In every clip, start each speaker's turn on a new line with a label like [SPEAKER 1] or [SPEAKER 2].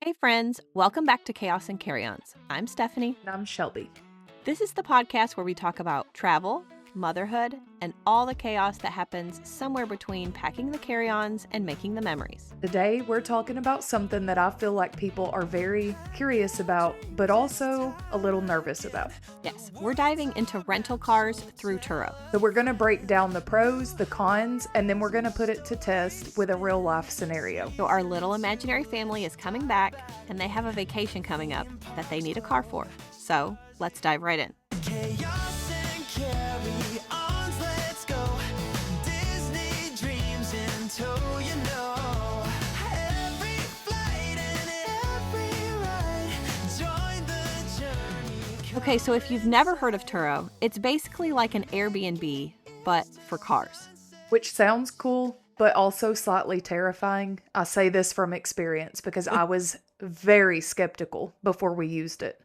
[SPEAKER 1] Hey friends, welcome back to Chaos and Carry-Ons. I'm Stephanie.
[SPEAKER 2] And I'm Shelby.
[SPEAKER 1] This is the podcast where we talk about travel, motherhood, and all the chaos that happens somewhere between packing the carry-ons and making the memories.
[SPEAKER 2] Today, we're talking about something that I feel like people are very curious about, but also a little nervous about.
[SPEAKER 1] Yes, we're diving into rental cars through Turo.
[SPEAKER 2] So we're going to break down the pros, the cons, and then we're going to put it to test with a real life scenario.
[SPEAKER 1] So our little imaginary family is coming back, and they have a vacation coming up that they need a car for. So let's dive right in.
[SPEAKER 3] Chaos and carry-ons, let's go. Disney dreams in tow, you know. Every flight and every ride, join the journey.
[SPEAKER 1] Okay, so if you've never heard of Turo, it's basically like an Airbnb, but for cars.
[SPEAKER 2] Which sounds cool, but also slightly terrifying. I say this from experience because I was very skeptical before we used it.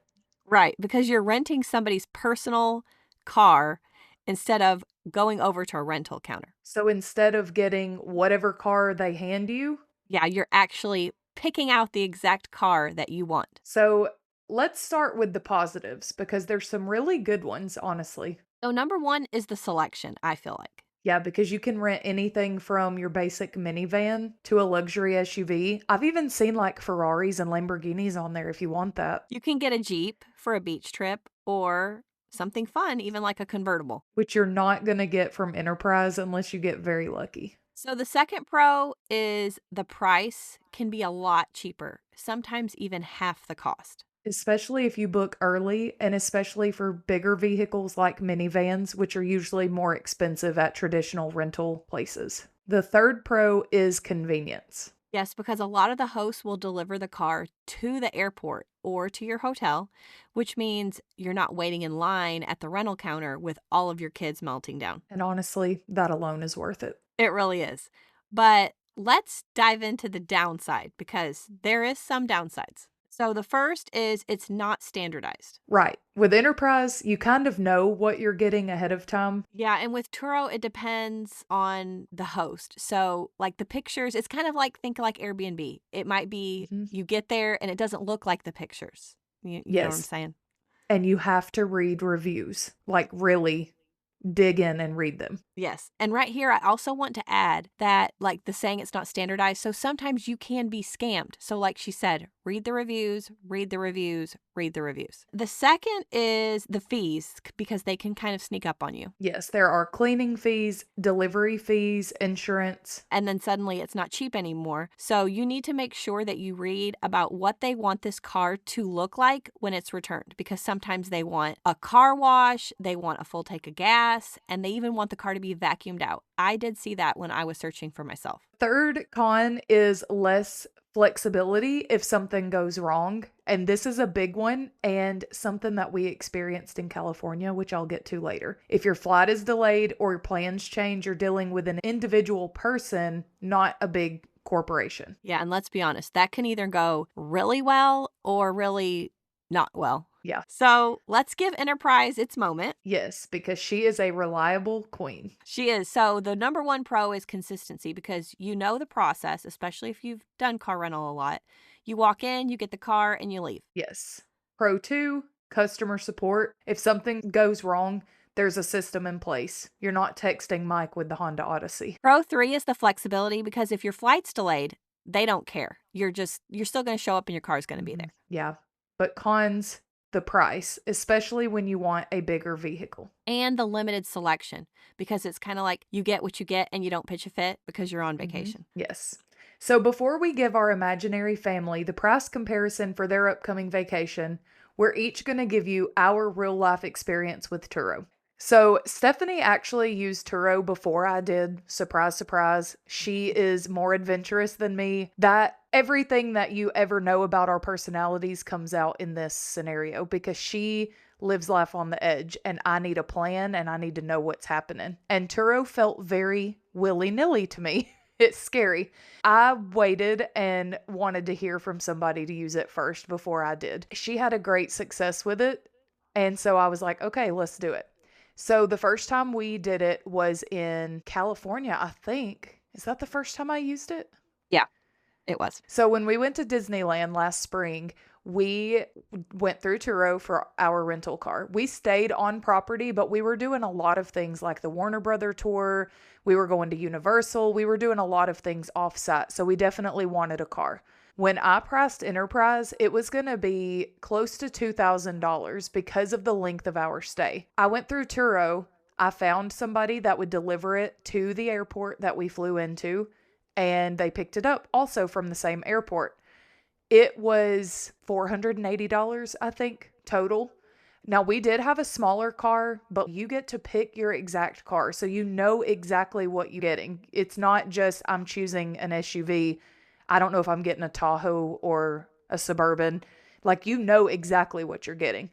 [SPEAKER 1] Right, because you're renting somebody's personal car instead of going over to a rental counter.
[SPEAKER 2] So instead of getting whatever car they hand you,
[SPEAKER 1] Yeah, you're actually picking out the exact car that you want.
[SPEAKER 2] so let's start with the positives because there's some really good ones, honestly.
[SPEAKER 1] So number one is the selection, I feel like.
[SPEAKER 2] Yeah, because you can rent anything from your basic minivan to a luxury SUV. I've even seen like Ferraris and Lamborghinis on there if you want that,
[SPEAKER 1] You can get a Jeep for a beach trip or something fun, even like a convertible.
[SPEAKER 2] which you're not going to get from Enterprise unless you get very lucky.
[SPEAKER 1] So the second pro is the price can be a lot cheaper, sometimes even half the cost.
[SPEAKER 2] Especially if you book early, and especially for bigger vehicles like minivans, which are usually more expensive at traditional rental places. The third pro is convenience.
[SPEAKER 1] Yes, because a lot of the hosts will deliver the car to the airport or to your hotel, which means you're not waiting in line at the rental counter with all of your kids melting down.
[SPEAKER 2] And honestly, that alone is worth it.
[SPEAKER 1] It really is. But let's dive into the downside because there is some downsides. So the first is it's not standardized.
[SPEAKER 2] Right. With Enterprise, you kind of know what you're getting ahead of time.
[SPEAKER 1] Yeah, and with Turo, it depends on the host. So, like the pictures, it's kind of like think like Airbnb. It might be
[SPEAKER 2] Mhm.
[SPEAKER 1] you get there and it doesn't look like the pictures. You know what I'm
[SPEAKER 2] Yes.
[SPEAKER 1] saying?
[SPEAKER 2] And you have to read reviews, like really dig in and read them.
[SPEAKER 1] Yes. And right here, I also want to add that, like the saying it's not standardized. So sometimes you can be scammed. So, like she said, read the reviews, read the reviews, read the reviews. The second is the fees because they can kind of sneak up on you.
[SPEAKER 2] Yes, there are cleaning fees, delivery fees, insurance.
[SPEAKER 1] And then suddenly it's not cheap anymore. So you need to make sure that you read about what they want this car to look like when it's returned because sometimes they want a car wash, they want a full tank of gas, and they even want the car to be vacuumed out. I did see that when I was searching for myself.
[SPEAKER 2] Third con is less flexibility if something goes wrong. And this is a big one and something that we experienced in California, which I'll get to later. If your flight is delayed or your plans change, you're dealing with an individual person, not a big corporation.
[SPEAKER 1] Yeah, and let's be honest, that can either go really well or really not well.
[SPEAKER 2] Yeah.
[SPEAKER 1] So let's give Enterprise its moment.
[SPEAKER 2] Yes, because she is a reliable queen.
[SPEAKER 1] She is. So the number one pro is consistency because you know the process, especially if you've done car rental a lot. You walk in, you get the car, and you leave.
[SPEAKER 2] Yes. Pro 2, customer support. If something goes wrong, there's a system in place. You're not texting Mike with the Honda Odyssey.
[SPEAKER 1] Pro 3 is the flexibility because if your flight's delayed, they don't care. You're still going to show up and your car's going to be there.
[SPEAKER 2] Yeah. But cons, the price, especially when you want a bigger vehicle.
[SPEAKER 1] And the limited selection because it's kind of like you get what you get and you don't pitch a fit because you're on vacation.
[SPEAKER 2] Yes. So before we give our imaginary family the price comparison for their upcoming vacation, we're each going to give you our real life experience with Turo. So Stephanie actually used Turo before I did. Surprise, surprise. She is more adventurous than me. That everything that you ever know about our personalities comes out in this scenario because she lives life on the edge and I need a plan and I need to know what's happening. And Turo felt very willy-nilly to me. It's scary. I waited and wanted to hear from somebody to use it first before I did. She had a great success with it. And so I was like, okay, let's do it. So the first time we did it was in California, I think. Is that the first time I used it?
[SPEAKER 1] It was.
[SPEAKER 2] So when we went to Disneyland last spring, we went through Turo for our rental car. We stayed on property, but we were doing a lot of things like the Warner Brother tour. We were going to Universal. We were doing a lot of things offsite. So we definitely wanted a car. When I priced Enterprise, it was going to be close to $2,000 because of the length of our stay. I went through Turo. I found somebody that would deliver it to the airport that we flew into, and they picked it up also from the same airport. It was $480, I think, total. Now, we did have a smaller car, but you get to pick your exact car. So you know exactly what you're getting. It's not just I'm choosing an SUV. I don't know if I'm getting a Tahoe or a Suburban. Like, you know exactly what you're getting.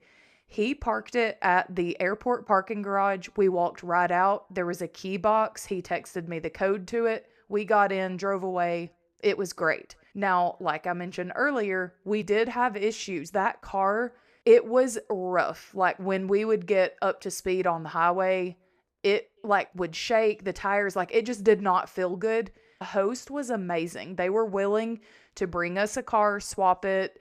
[SPEAKER 2] He parked it at the airport parking garage. We walked right out. There was a key box. He texted me the code to it. We got in, drove away. It was great. Now, like I mentioned earlier, we did have issues. That car, it was rough. Like when we would get up to speed on the highway, it like would shake, the tires, like it just did not feel good. The host was amazing. They were willing to bring us a car, swap it,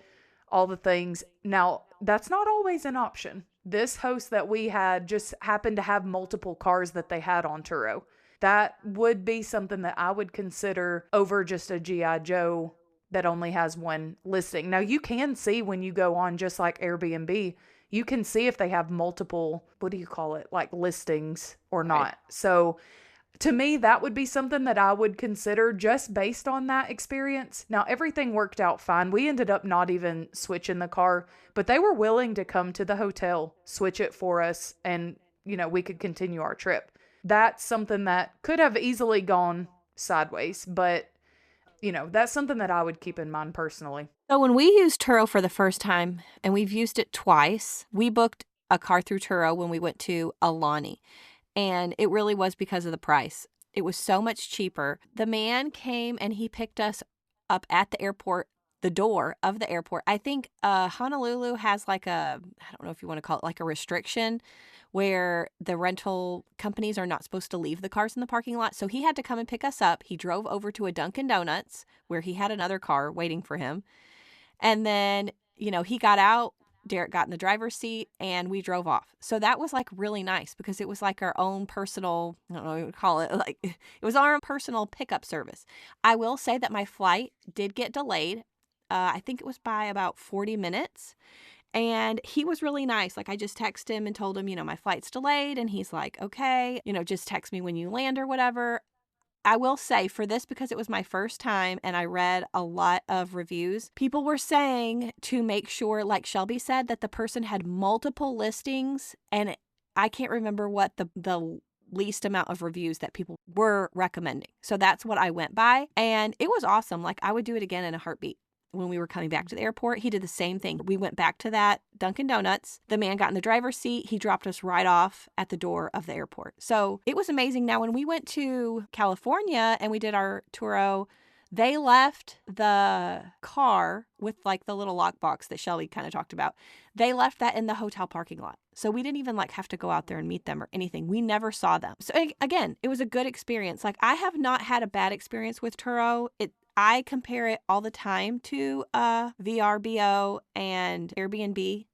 [SPEAKER 2] all the things. Now, that's not always an option. This host that we had just happened to have multiple cars that they had on Turo. That would be something that I would consider over just a G.I. Joe that only has one listing. Now, you can see when you go on just like Airbnb, you can see if they have multiple, what do you call it, like listings or not. Right. So to me, that would be something that I would consider just based on that experience. Now, everything worked out fine. We ended up not even switching the car, but they were willing to come to the hotel, switch it for us, and, we could continue our trip. That's something that could have easily gone sideways, but, that's something that I would keep in mind personally.
[SPEAKER 1] So when we used Turo for the first time, and we've used it twice, we booked a car through Turo when we went to Alani. And it really was because of the price. It was so much cheaper. The man came and he picked us up at the airport, the door of the airport. I think Honolulu has I don't know if you want to call it like a restriction where the rental companies are not supposed to leave the cars in the parking lot. So he had to come and pick us up. He drove over to a Dunkin' Donuts where he had another car waiting for him. And then, he got out. Derek got in the driver's seat and we drove off. So that was really nice because it was like our own personal, I don't know what you would call it, it was our own personal pickup service. I will say that my flight did get delayed. I think it was by about 40 minutes. And he was really nice. I just texted him and told him, my flight's delayed. And he's like, okay, just text me when you land or whatever. I will say for this, because it was my first time and I read a lot of reviews, people were saying to make sure, like Shelby said, that the person had multiple listings. And I can't remember what the least amount of reviews that people were recommending. So that's what I went by. And it was awesome. I would do it again in a heartbeat. When we were coming back to the airport, he did the same thing. We went back to that Dunkin' Donuts. The man got in the driver's seat. He dropped us right off at the door of the airport. So it was amazing. Now, when we went to California and we did our Turo, they left the car with the little lockbox that Shelby kind of talked about. They left that in the hotel parking lot. So we didn't even have to go out there and meet them or anything. We never saw them. So again, it was a good experience. I have not had a bad experience with Turo. I compare it all the time to VRBO and Airbnb.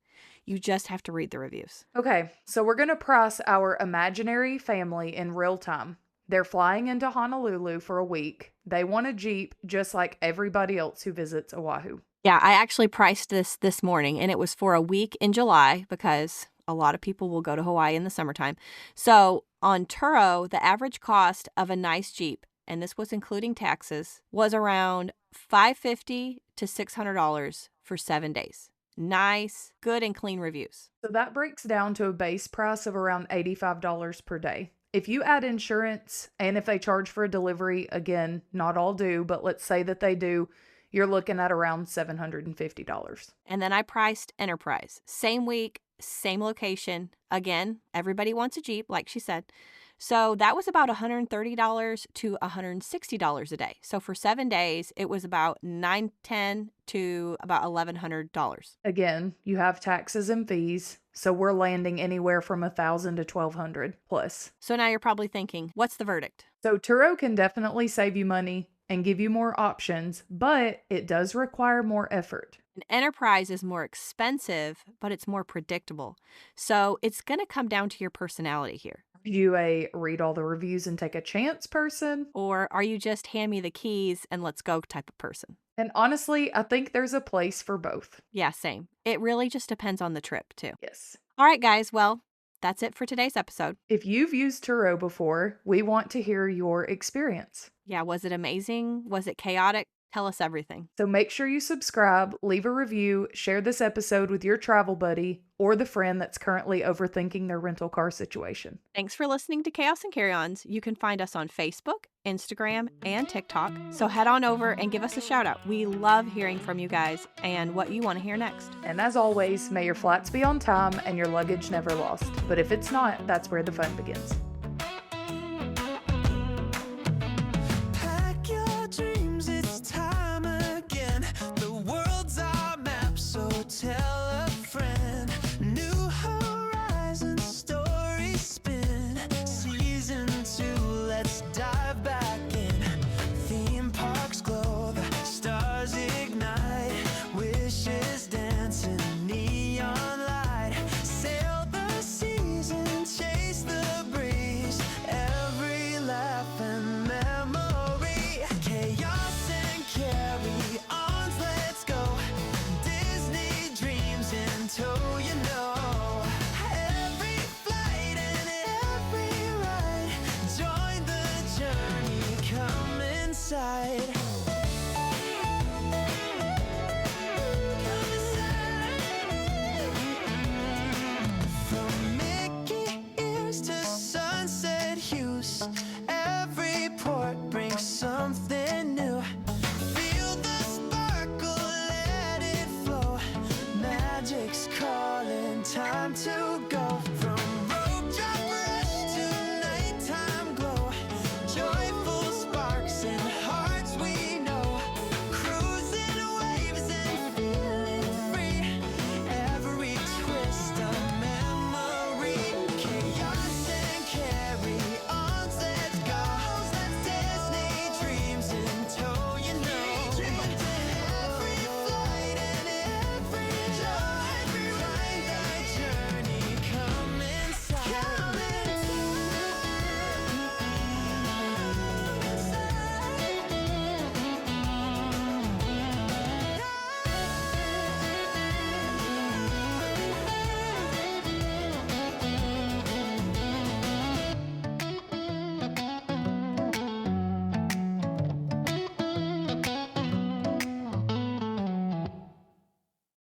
[SPEAKER 1] You just have to read the reviews.
[SPEAKER 2] Okay, so we're going to price our imaginary family in real time. They're flying into Honolulu for a week. They want a Jeep just like everybody else who visits Oahu.
[SPEAKER 1] Yeah, I actually priced this morning, and it was for a week in July because a lot of people will go to Hawaii in the summertime. So on Turo, the average cost of a nice Jeep, and this was including taxes, was around $550 to $600 for 7 days. Nice, good, and clean reviews.
[SPEAKER 2] So that breaks down to a base price of around $85 per day. If you add insurance and if they charge for a delivery, again, not all do, but let's say that they do, you're looking at around $750.
[SPEAKER 1] And then I priced Enterprise. Same week, same location. Again, everybody wants a Jeep, like she said. So that was about $130 to $160 a day. So for 7 days, it was about $910 to about $1,100.
[SPEAKER 2] Again, you have taxes and fees. So we're landing anywhere from $1,000 to $1,200 plus.
[SPEAKER 1] So now you're probably thinking, what's the verdict?
[SPEAKER 2] So Turo can definitely save you money and give you more options, but it does require more effort.
[SPEAKER 1] An Enterprise is more expensive, but it's more predictable. So it's going to come down to your personality here.
[SPEAKER 2] Are you a read all the reviews and take a chance person?
[SPEAKER 1] Or are you just hand me the keys and let's go type of person?
[SPEAKER 2] And honestly, I think there's a place for both.
[SPEAKER 1] Yeah, same. It really just depends on the trip, too.
[SPEAKER 2] Yes.
[SPEAKER 1] All right, guys. Well, that's it for today's episode.
[SPEAKER 2] If you've used Turo before, we want to hear your experience.
[SPEAKER 1] Yeah, was it amazing? Was it chaotic? Tell us everything.
[SPEAKER 2] So make sure you subscribe, leave a review, share this episode with your travel buddy or the friend that's currently overthinking their rental car situation.
[SPEAKER 1] Thanks for listening to Chaos and Carry-Ons. You can find us on Facebook, Instagram, and TikTok. So head on over and give us a shout out. We love hearing from you guys and what you want to hear next.
[SPEAKER 2] And as always, may your flights be on time and your luggage never lost. But if it's not, that's where the fun begins.
[SPEAKER 3] Pack your dreams, it's time again. The world's our map, so tell a friend. New horizons, stories spin. Season 2, let's dive back in. Theme parks glow, the stars ignite. Wishes dancing, neon light. Sail the seas and chase the breeze. Every laugh and memory. Chaos and carry-ons, let's go. Disney dreams in tow, you know. Every flight and every ride. Join the journey, come inside. Come inside. From Mickey ears to sunset hues, every port brings something new. Feel the sparkle, let it flow. Magic's calling, time to